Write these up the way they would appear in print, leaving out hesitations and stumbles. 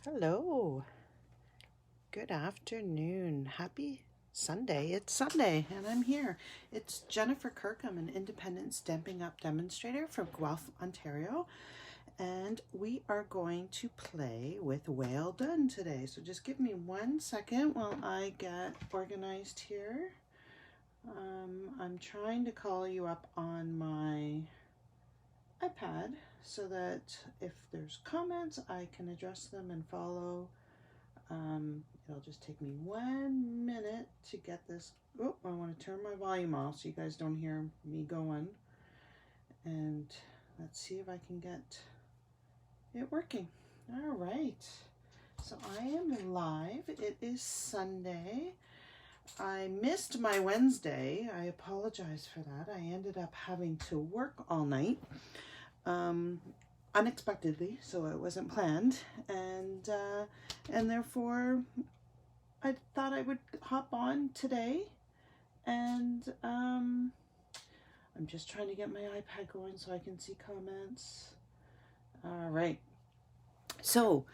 Hello, good afternoon. Happy Sunday. It's Sunday and I'm here. It's Jennifer Kirk. I'm an independent Stampin' Up! Demonstrator from Guelph, Ontario, and we are going to play with Well Done today. So just give me 1 second while I get organized here. I'm trying to call you up on my iPad so that if there's comments, I can address them and follow. It'll just take me 1 minute to get this. Oh, I want to turn my volume off so you guys don't hear me going. And let's see if I can get it working. All right. So I am live. It is Sunday. I missed my Wednesday. I apologize for that. I ended up having to work all night. Unexpectedly, so it wasn't planned, and therefore I thought I would hop on today, and I'm just trying to get my iPad going so I can see comments. All right, so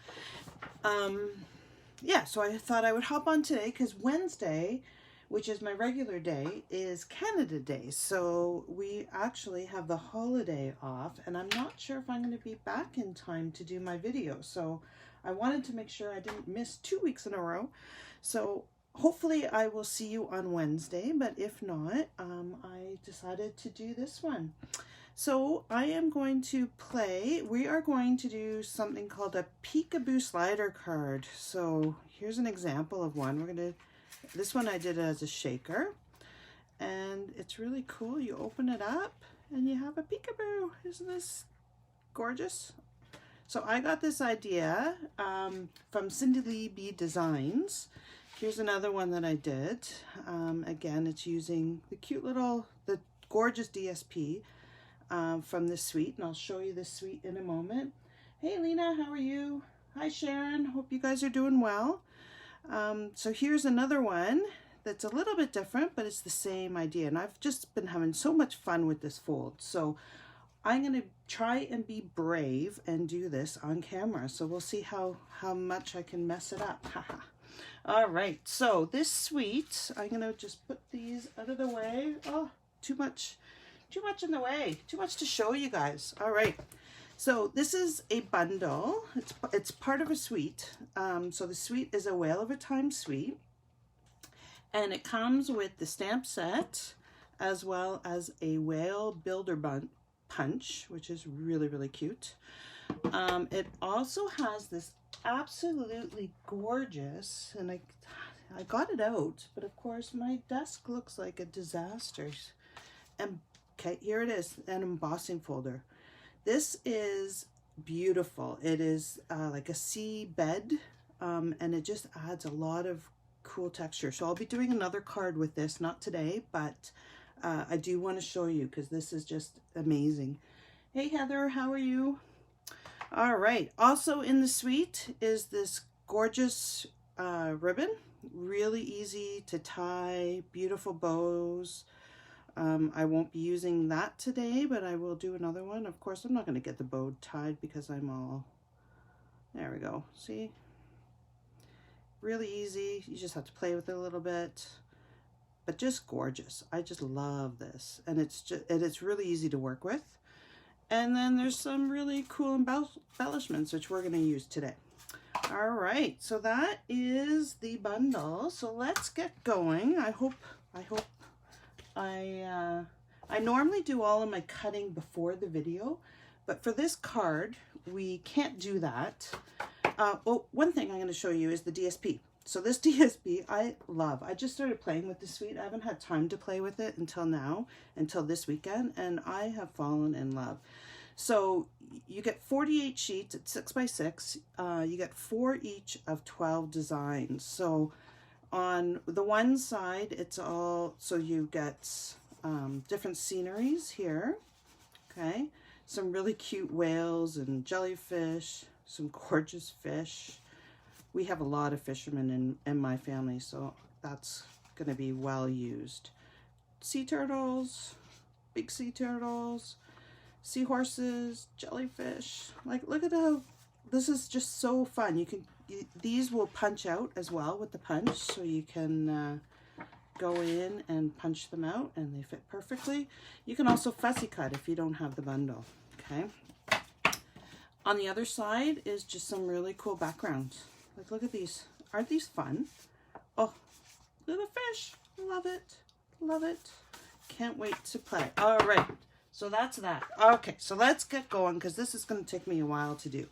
yeah, so I thought I would hop on today because Wednesday, which is my regular day, is Canada Day. So we actually have the holiday off, and I'm not sure if I'm going to be back in time to do my video. So I wanted to make sure I didn't miss 2 weeks in a row. So hopefully I will see you on Wednesday, but if not, I decided to do this one. So I am going to play, we are going to do something called a peekaboo slider card. So here's an example of one. This one I did as a shaker, and it's really cool. You open it up and you have a peekaboo. Isn't this gorgeous? So I got this idea from Cindy Lee B Designs. Here's another one that I did. Again, it's using the gorgeous DSP from this suite, and I'll show you this suite in a moment. Hey Lena, how are you? Hi Sharon, hope you guys are doing well. So here's another one that's a little bit different, but it's the same idea, and I've just been having so much fun with this fold. So I'm going to try and be brave and do this on camera, so we'll see how much I can mess it up. All right, so this suite, I'm going to just put these out of the way. Oh, too much in the way, too much to show you guys. All right, so this is a bundle. It's part of a suite. So the suite is a Whale of a Time suite, and it comes with the stamp set as well as a whale builder punch, which is really, really cute. It also has this absolutely gorgeous, and I got it out, but of course my desk looks like a disaster. And okay, here it is, an embossing folder. This is beautiful. It is like a sea bed, and it just adds a lot of cool texture. So I'll be doing another card with this, not today, but I do want to show you because this is just amazing. Hey Heather, how are you? All right, also in the suite is this gorgeous ribbon, really easy to tie, beautiful bows. I won't be using that today, but I will do another one. Of course, I'm not going to get the bow tied because I'm all, there we go. See? Really easy. You just have to play with it a little bit, but just gorgeous. I just love this. And it's really easy to work with. And then there's some really cool embellishments, which we're going to use today. All right. So that is the bundle. So let's get going. I normally do all of my cutting before the video, but for this card, we can't do that. Oh, one thing I'm going to show you is the DSP. So this DSP I love. I just started playing with the suite. I haven't had time to play with it until now, until this weekend, and I have fallen in love. So you get 48 sheets at 6 by 6. You get 4 each of 12 designs. So on the one side, it's all, so you get different sceneries here, okay? Some really cute whales and jellyfish, some gorgeous fish. We have a lot of fishermen in my family, so that's going to be well used. Sea turtles, big sea turtles, seahorses, jellyfish. Like, look at how this is just so fun. These will punch out as well with the punch, so you can go in and punch them out and they fit perfectly. You can also fussy cut if you don't have the bundle, okay? On the other side is just some really cool backgrounds. Like, look at these. Aren't these fun? Oh, little fish. Love it. Love it. Can't wait to play. All right. So that's that. Okay, so let's get going because this is going to take me a while to do.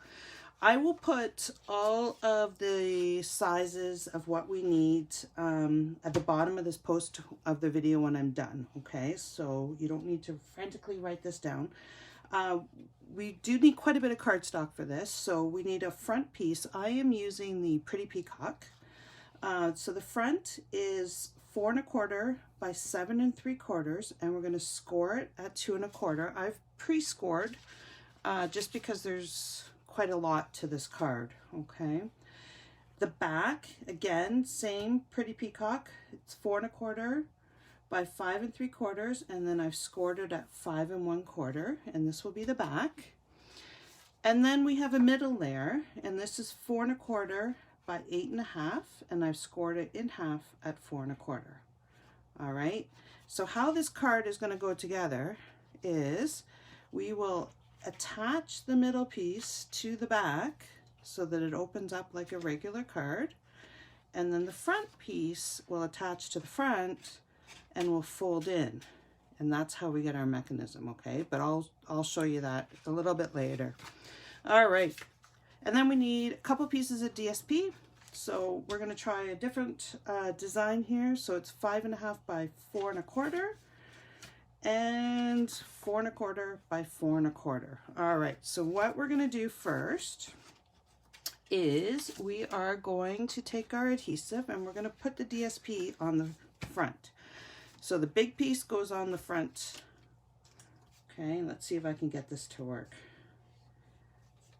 I will put all of the sizes of what we need at the bottom of this post of the video when I'm done, okay? So you don't need to frantically write this down. We do need quite a bit of cardstock for this, so we need a front piece. I am using the Pretty Peacock. So the front is 4 1/4 by 7 3/4, and we're going to score it at 2 1/4. I've pre-scored just because there's quite a lot to this card, okay? The back, again, same Pretty Peacock. It's 4 1/4 by 5 3/4, and then I've scored it at 5 1/4, and this will be the back. And then we have a middle layer, and this is 4 1/4 by 8 1/2, and I've scored it in half at 4 1/4. All right, so how this card is going to go together is we will attach the middle piece to the back so that it opens up like a regular card, and then the front piece will attach to the front and will fold in, and that's how we get our mechanism, okay? But I'll show you that a little bit later. All right, and then we need a couple pieces of DSP. So we're going to try a different design here. So it's 5 1/2 by 4 1/4 and 4 1/4 by 4 1/4. All right, so what we're going to do first is we are going to take our adhesive and we're going to put the DSP on the front. So the big piece goes on the front. Okay, let's see if I can get this to work.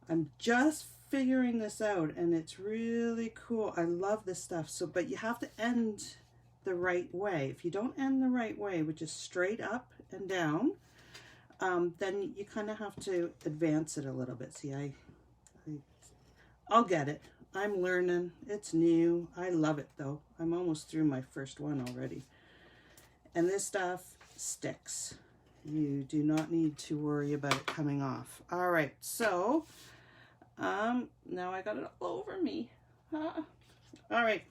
I'm just figuring this out and it's really cool. I love this stuff. So, but you have to end the right way. If you don't end the right way, which is straight up and down, then you kind of have to advance it a little bit. See, I'll get it. I'm learning. It's new. I love it though. I'm almost through my first one already. And this stuff sticks. You do not need to worry about it coming off. All right, so now I got it all over me. All right,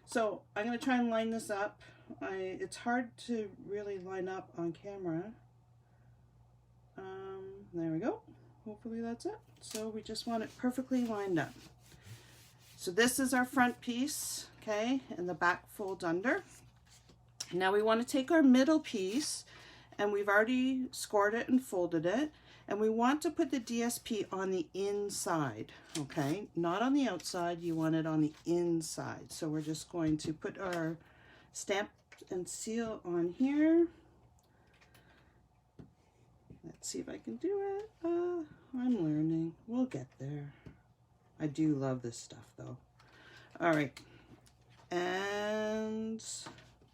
so I'm going to try and line this up. It's hard to really line up on camera. There we go. Hopefully that's it. So we just want it perfectly lined up. So this is our front piece, okay, and the back folds under. Now we want to take our middle piece, and we've already scored it and folded it, and we want to put the DSP on the inside, okay? Not on the outside, you want it on the inside. So we're just going to put our stamp and seal on here. Let's see if I can do it. I'm learning. We'll get there. I do love this stuff though. All right, and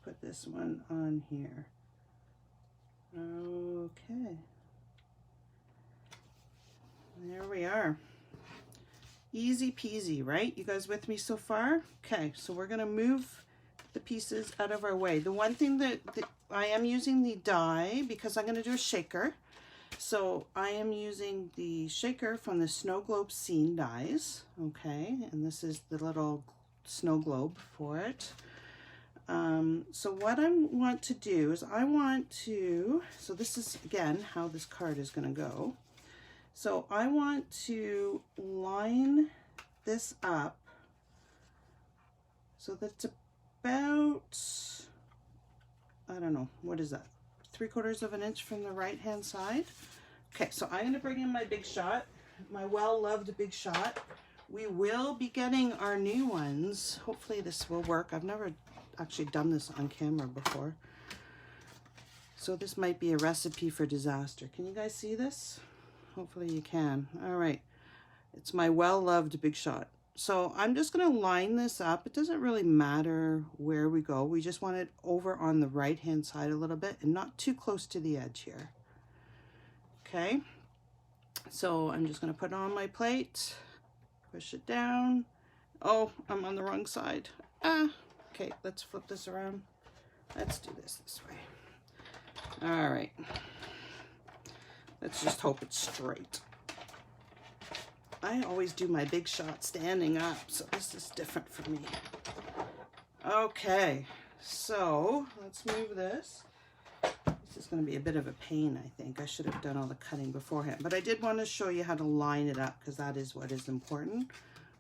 put this one on here. Okay. There we are. Easy peasy, right? You guys with me so far? Okay, so we're going to move the pieces out of our way. The one thing that I am using the die because I'm going to do a shaker. So I am using the shaker from the Snow Globe Scene dies. Okay, and this is the little snow globe for it. So what I want to do is so this is again how this card is going to go. So I want to line this up so that's about, I don't know, what is that? 3/4 of an inch from the right hand side. Okay, so I'm going to bring in my Big Shot, my well-loved Big Shot. We will be getting our new ones. Hopefully this will work. I've never actually done this on camera before. So this might be a recipe for disaster. Can you guys see this? Hopefully you can. All right. It's my well-loved Big Shot. So I'm just going to line this up. It doesn't really matter where we go. We just want it over on the right-hand side a little bit and not too close to the edge here. Okay. So I'm just going to put it on my plate. push it down. Oh, I'm on the wrong side. Ah, okay, let's flip this around. Let's do this way. All right. Let's just hope it's straight. I always do my big shot standing up, so this is different for me. Okay, so let's move this. This is going to be a bit of a pain, I think. I should have done all the cutting beforehand, but I did want to show you how to line it up, because that is what is important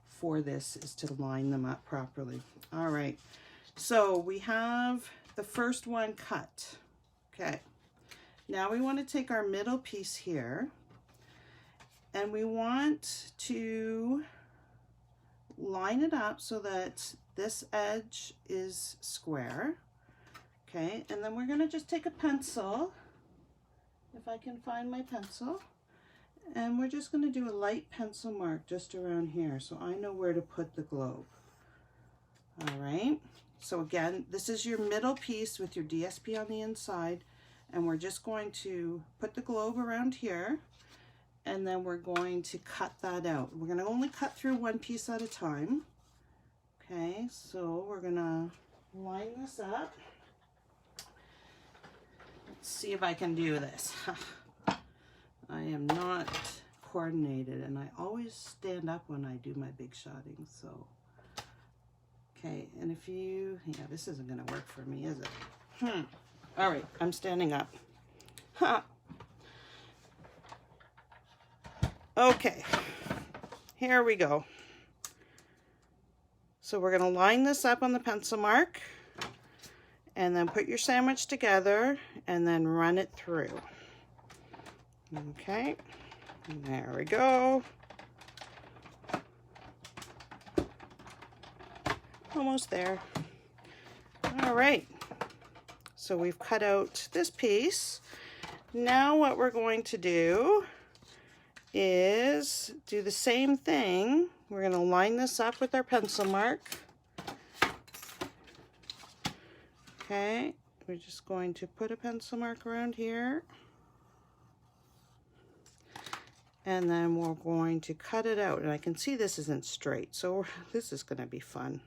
for this, is to line them up properly. All right, so we have the first one cut. Okay, now we want to take our middle piece here, and we want to line it up so that this edge is square. Okay, and then we're going to just take a pencil, if I can find my pencil, and we're just going to do a light pencil mark just around here so I know where to put the globe. All right, so again, this is your middle piece with your DSP on the inside, and we're just going to put the globe around here, and then we're going to cut that out. We're going to only cut through one piece at a time. Okay, so we're going to line this up. Let's see if I can do this. I am not coordinated, and I always stand up when I do my big shotting, so. Okay, and if you, yeah, this isn't gonna work for me, is it? All right, I'm standing up. Ha. Okay, here we go. So we're gonna line this up on the pencil mark, and then put your sandwich together, and then run it through. Okay, there we go. Almost there. All right, so we've cut out this piece. Now what we're going to do is do the same thing. We're going to line this up with our pencil mark. Okay, we're just going to put a pencil mark around here. And then we're going to cut it out. And I can see this isn't straight, so this is going to be fun.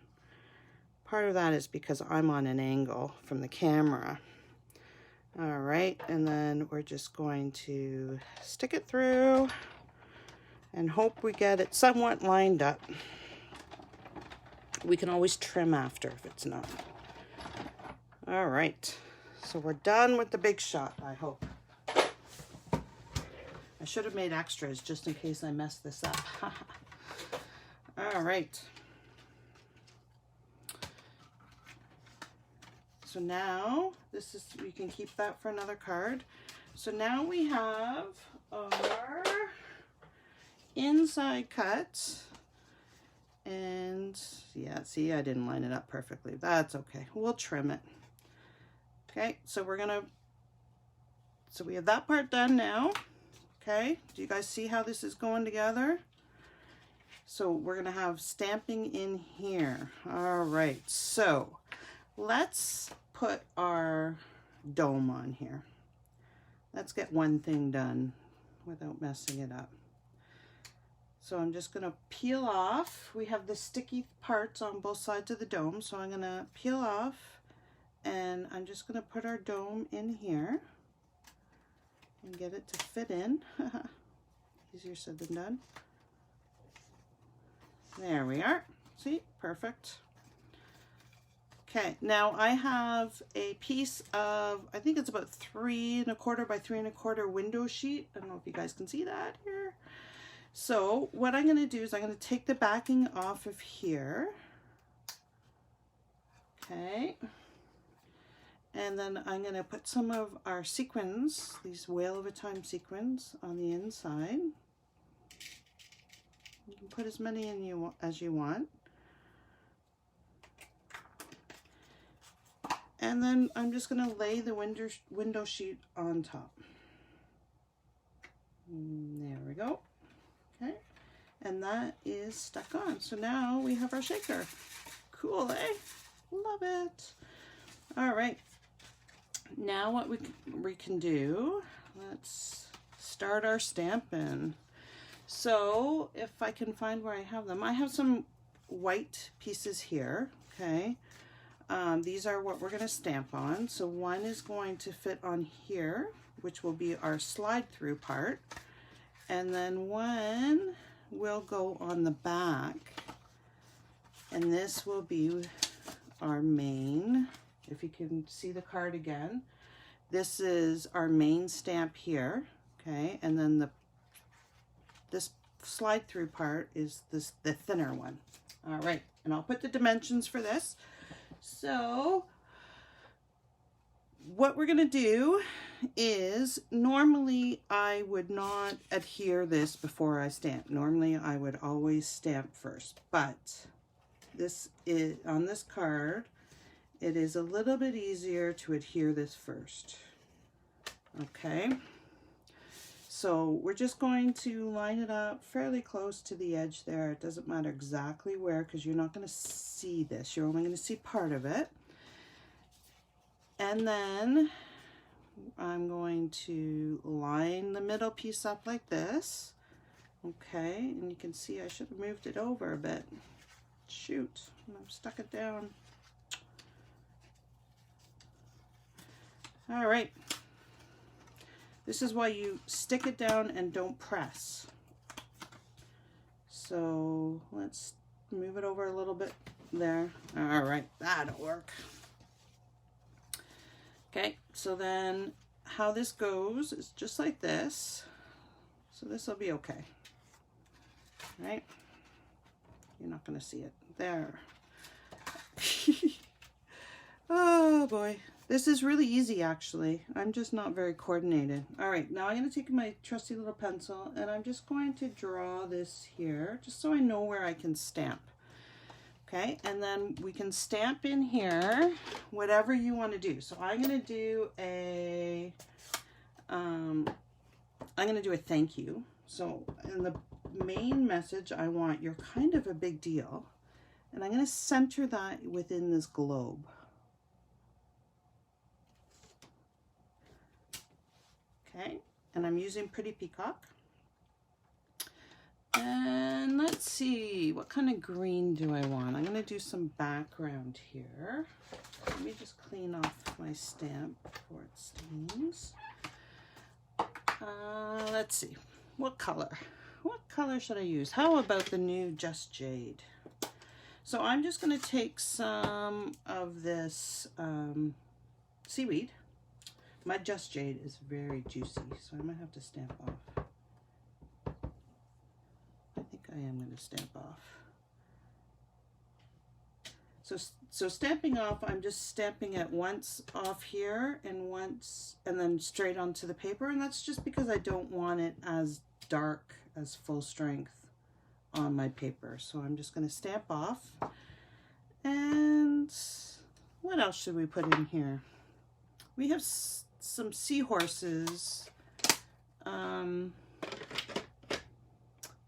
Part of that is because I'm on an angle from the camera. All right, and then we're just going to stick it through and hope we get it somewhat lined up. We can always trim after if it's not. All right, so we're done with the big shot, I hope. I should have made extras just in case I messed this up. All right. So now, this is, you can keep that for another card. So now we have our inside cut. And yeah, see, I didn't line it up perfectly. That's okay. We'll trim it. Okay, so we're gonna, so we have that part done now. Okay, do you guys see how this is going together? So we're gonna have stamping in here. All right, so let's put our dome on here. Let's get one thing done without messing it up. So I'm just gonna peel off. We have the sticky parts on both sides of the dome, so I'm gonna peel off, and I'm just gonna put our dome in here and get it to fit in. Easier said than done. There we are. See, perfect. Okay, now I have a piece of, I think it's about 3 1/4 by 3 1/4 window sheet. I don't know if you guys can see that here. So what I'm gonna do is I'm gonna take the backing off of here. Okay. And then I'm gonna put some of our sequins, these Whale of a Time sequins, on the inside. You can put as many in as you want. And then I'm just gonna lay the window sheet on top. There we go. Okay, and that is stuck on. So now we have our shaker. Cool, eh? Love it. All right. Now what we can do, let's start our stamping. So if I can find where I have them, I have some white pieces here, okay? These are what we're going to stamp on. So one is going to fit on here, which will be our slide through part. And then one will go on the back. And this will be our main. If you can see the card again, this is our main stamp here, okay? And then this slide through part is the thinner one. All right, and I'll put the dimensions for this. So what we're gonna do is, normally I would not adhere this before I stamp. Normally I would always stamp first, but this is, on this card, it is a little bit easier to adhere this first. Okay, so we're just going to line it up fairly close to the edge there. It doesn't matter exactly where, because you're not going to see this. You're only going to see part of it. And then I'm going to line the middle piece up like this. Okay, and you can see I should have moved it over a bit. Shoot, I've stuck it down. All right, this is why you stick it down and don't press. So let's move it over a little bit there. All right, that'll work. Okay, so then how this goes is just like this. So this will be okay. All right, you're not going to see it there. Oh boy. This is really easy, actually. I'm just not very coordinated. All right, now I'm going to take my trusty little pencil and I'm just going to draw this here, just so I know where I can stamp. Okay, and then we can stamp in here whatever you want to do. So I'm going to do a, thank you. So in the main message, I want, you're kind of a big deal. And I'm going to center that within this globe. Okay, and I'm using Pretty Peacock. And let's see, what kind of green do I want? I'm going to do some background here. Let me just clean off my stamp before it stains. Let's see, what color? What color should I use? How about the new Just Jade? So I'm just going to take some of this seaweed. My Just Jade is very juicy, so I might have to stamp off. I think I am going to stamp off. So stamping off, I'm just stamping it once off here and once, and then straight onto the paper. And that's just because I don't want it as dark as full strength on my paper. So I'm just going to stamp off. And what else should we put in here? We have some seahorses.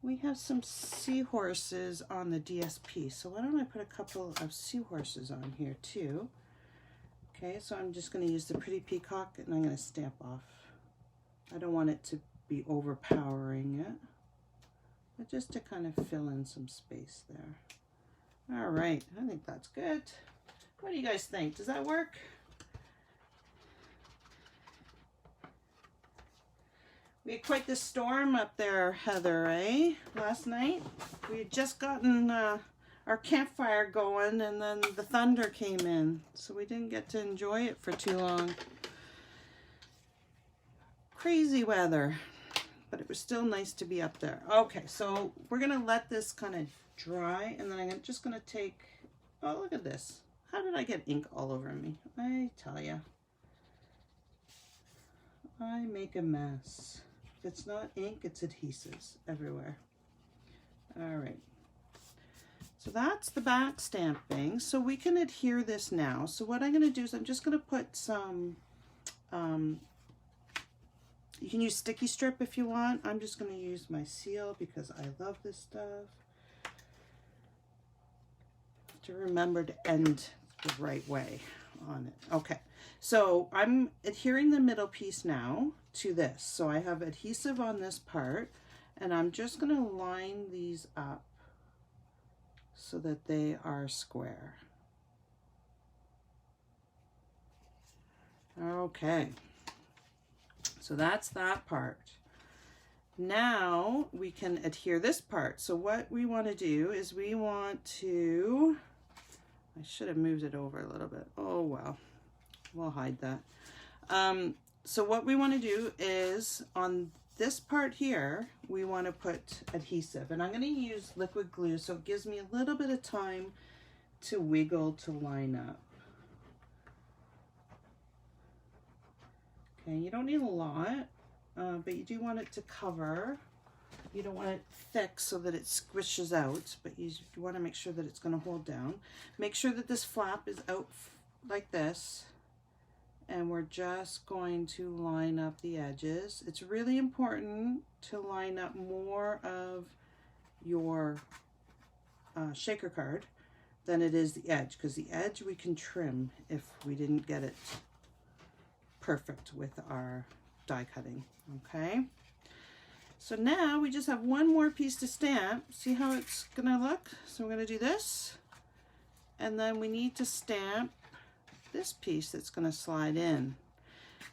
We have some seahorses on the DSP. So why don't I put a couple of seahorses on here too? Okay, so I'm just going to use the Pretty Peacock and I'm going to stamp off. I don't want it to be overpowering it, but just to kind of fill in some space there. All right, I think that's good. What do you guys think? Does that work? We had quite the storm up there, Heather, eh? Last night. We had just gotten our campfire going and then the thunder came in. So we didn't get to enjoy it for too long. Crazy weather, but it was still nice to be up there. Okay, so we're going to let this kind of dry and then I'm just going to take, oh, look at this. How did I get ink all over me? I tell you. I make a mess. If it's not ink, it's adhesives everywhere. All right. So that's the back stamping. So we can adhere this now. So what I'm going to do is I'm just going to put some, you can use sticky strip if you want. I'm just going to use my seal because I love this stuff. To remember to end the right way on it. Okay. So I'm adhering the middle piece now to this. So I have adhesive on this part And I'm just going to line these up so that they are square. Okay, so that's that part. Now we can adhere this part. So what we want to do is we want to, I should have moved it over a little bit. Oh well, we'll hide that. So what we want to do is on this part here, we want to put adhesive, and I'm going to use liquid glue so it gives me a little bit of time to wiggle to line up. Okay, you don't need a lot, but you do want it to cover. You don't want it thick so that it squishes out, but you want to make sure that it's going to hold down. Make sure that this flap is out like this, and we're just going to line up the edges. It's really important to line up more of your shaker card than it is the edge, because the edge we can trim if we didn't get it perfect with our die cutting. Okay, so now we just have one more piece to stamp. See how it's gonna look? So we're gonna do this, and then we need to stamp this piece that's gonna slide in.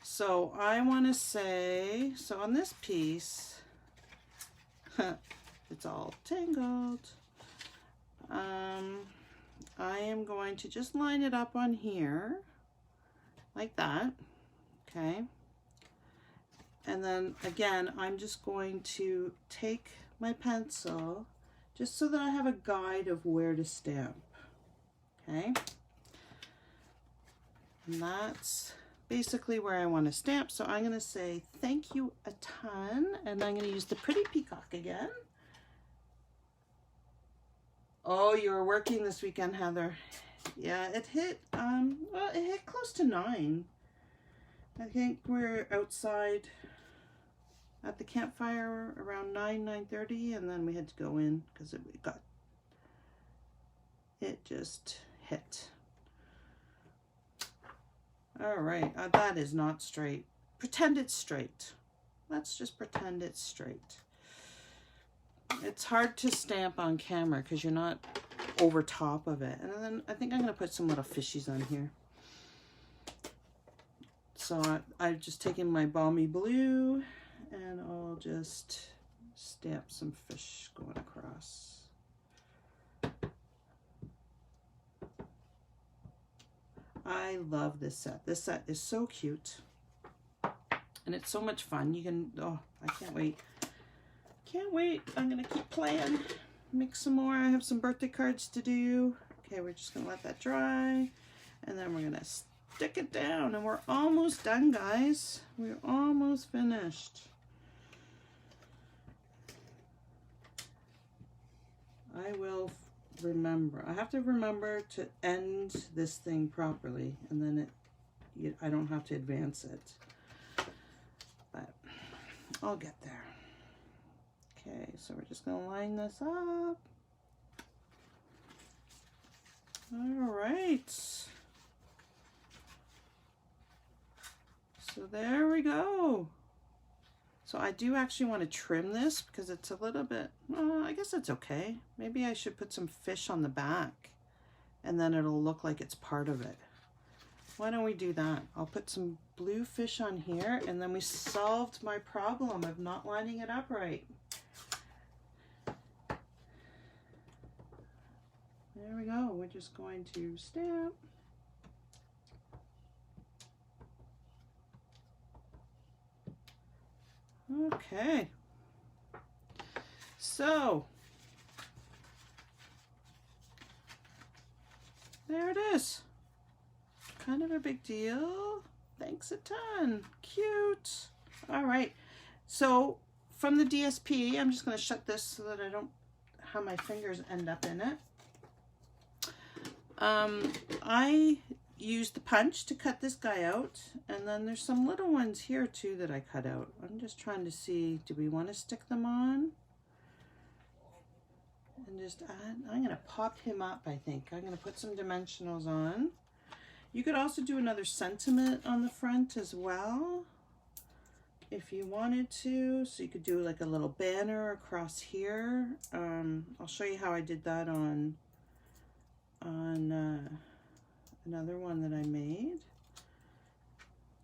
So I want to say, so on this piece, it's all tangled. I am going to just line it up on here like that. Okay, and then again I'm just going to take my pencil just so that I have a guide of where to stamp. Okay, and that's basically where I want to stamp. So I'm going to say thank you a ton, and I'm going to use the Pretty Peacock again. Oh, you were working this weekend, Heather. Yeah, it hit well, it hit close to 9. I think we're outside at the campfire around 9:30, and then we had to go in because it just hit. All right, that is not straight. Pretend it's straight. Let's just pretend it's straight. It's hard to stamp on camera because you're not over top of it. And then I think I'm going to put some little fishies on here. So I've just taken my balmy blue and I'll just stamp some fish going across. I love this set. This set is so cute and it's so much fun. You can, oh, I can't wait. Can't wait. I'm going to keep playing. Make some more. I have some birthday cards to do. Okay, we're just going to let that dry and then we're going to stick it down, and we're almost done, guys. We're almost finished. I will remember. I have to remember to end this thing properly, and then I don't have to advance it. But I'll get there. Okay, so we're just going to line this up. All right. So there we go. So I do actually want to trim this because it's a little bit, I guess it's okay. Maybe I should put some fish on the back and then it'll look like it's part of it. Why don't we do that? I'll put some blue fish on here, and then we solved my problem of not lining it up right. There we go. We're just going to stamp. Okay, so there it is. Kind of a big deal. Thanks a ton. Cute. All right, so from the DSP, I'm just going to shut this so that I don't have my fingers end up in it. I used the punch to cut this guy out, and then there's some little ones here too that I cut out. I'm just trying to see, do we want to stick them on? And just add, I'm going to pop him up, I think. I'm going to put some dimensionals on. You could also do another sentiment on the front as well. if you wanted to. So you could do like a little banner across here. I'll show you how I did that on another one that I made.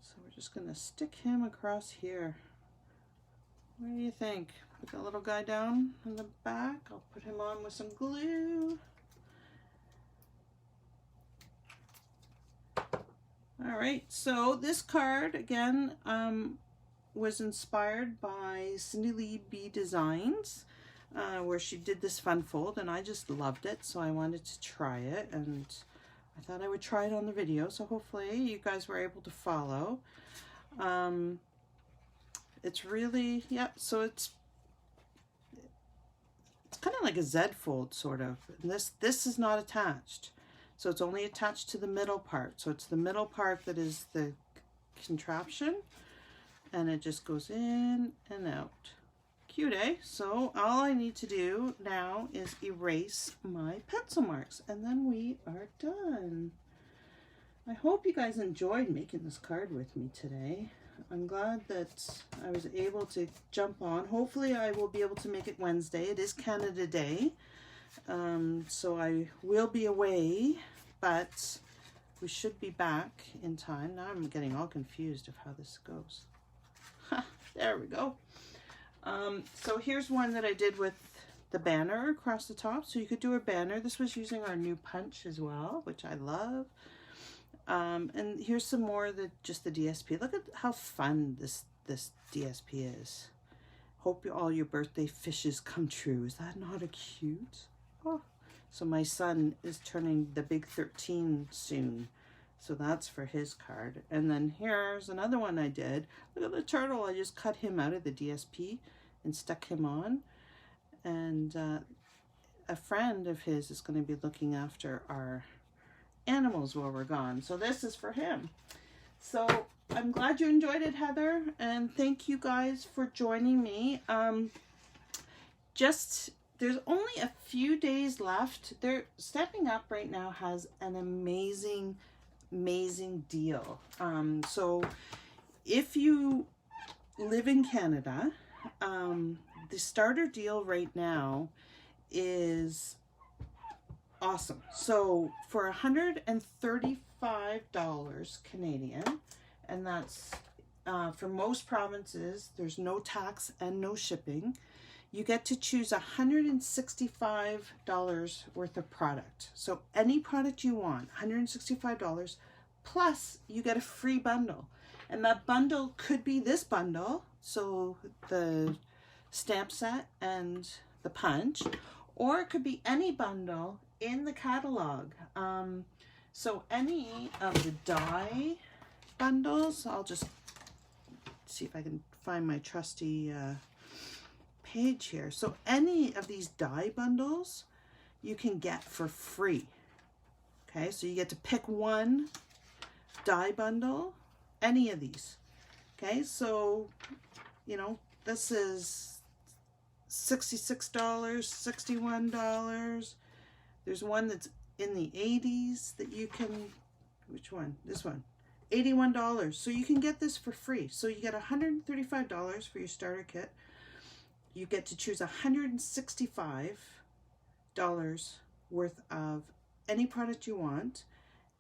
So we're just gonna stick him across here. What do you think? Put the little guy down in the back. I'll put him on with some glue. All right, so this card again was inspired by Cindy Lee B Designs, where she did this fun fold, and I just loved it, so I wanted to try it, and I thought I would try it on the video, so hopefully you guys were able to follow. It's really, yeah, so it's kind of like a Z fold, sort of. And this is not attached. So it's only attached to the middle part. So it's the middle part that is the contraption. And it just goes in and out. Cute, eh? So all I need to do now is erase my pencil marks. And then we are done. I hope you guys enjoyed making this card with me today. I'm glad that I was able to jump on. Hopefully I will be able to make it Wednesday. It is Canada Day. So I will be away, but we should be back in time. Now I'm getting all confused of how this goes. There we go. So here's one that I did with the banner across the top. So you could do a banner. This was using our new punch as well, which I love. And here's some more of just the DSP. Look at how fun this DSP is. Hope all your birthday fishes come true. Is that not a cute? Oh, so my son is turning the big 13 soon. So that's for his card. And then here's another one I did. Look at the turtle. I just cut him out of the DSP and stuck him on. And a friend of his is going to be looking after our animals while we're gone. So this is for him. So I'm glad you enjoyed it, Heather. And thank you guys for joining me. There's only a few days left. Stepping Up right now has an amazing deal. So if you live in Canada, the starter deal right now is awesome. So for $135 Canadian, and that's for most provinces, there's no tax and no shipping. You get to choose $165 worth of product. So any product you want, $165, plus you get a free bundle. And that bundle could be this bundle, so the stamp set and the punch, or it could be any bundle in the catalog. So any of the die bundles, I'll just see if I can find my trusty page here. So any of these die bundles you can get for free. Okay, so you get to pick one die bundle, any of these. Okay, so you know, this is $66, $61. There's one that's in the 80s that you can, which one? This one. $81. So you can get this for free. So you get $135 for your starter kit. You get to choose $165 worth of any product you want,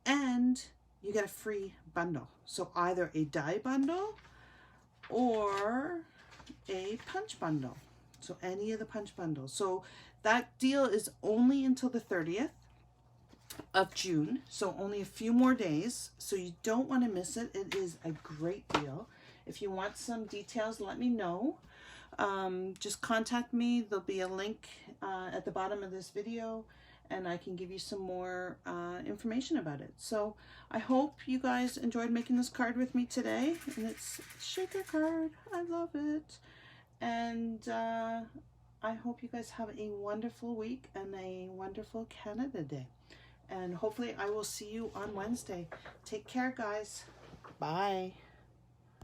and you get a free bundle. So either a die bundle or a punch bundle. So any of the punch bundles. So that deal is only until the 30th of June. So only a few more days. So you don't want to miss it. It is a great deal. If you want some details, let me know. Just contact me. There'll be a link at the bottom of this video, and I can give you some more information about it. So I hope you guys enjoyed making this card with me today. And it's Shaker card. I love it. And I hope you guys have a wonderful week and a wonderful Canada Day. And hopefully I will see you on Wednesday. Take care, guys. Bye.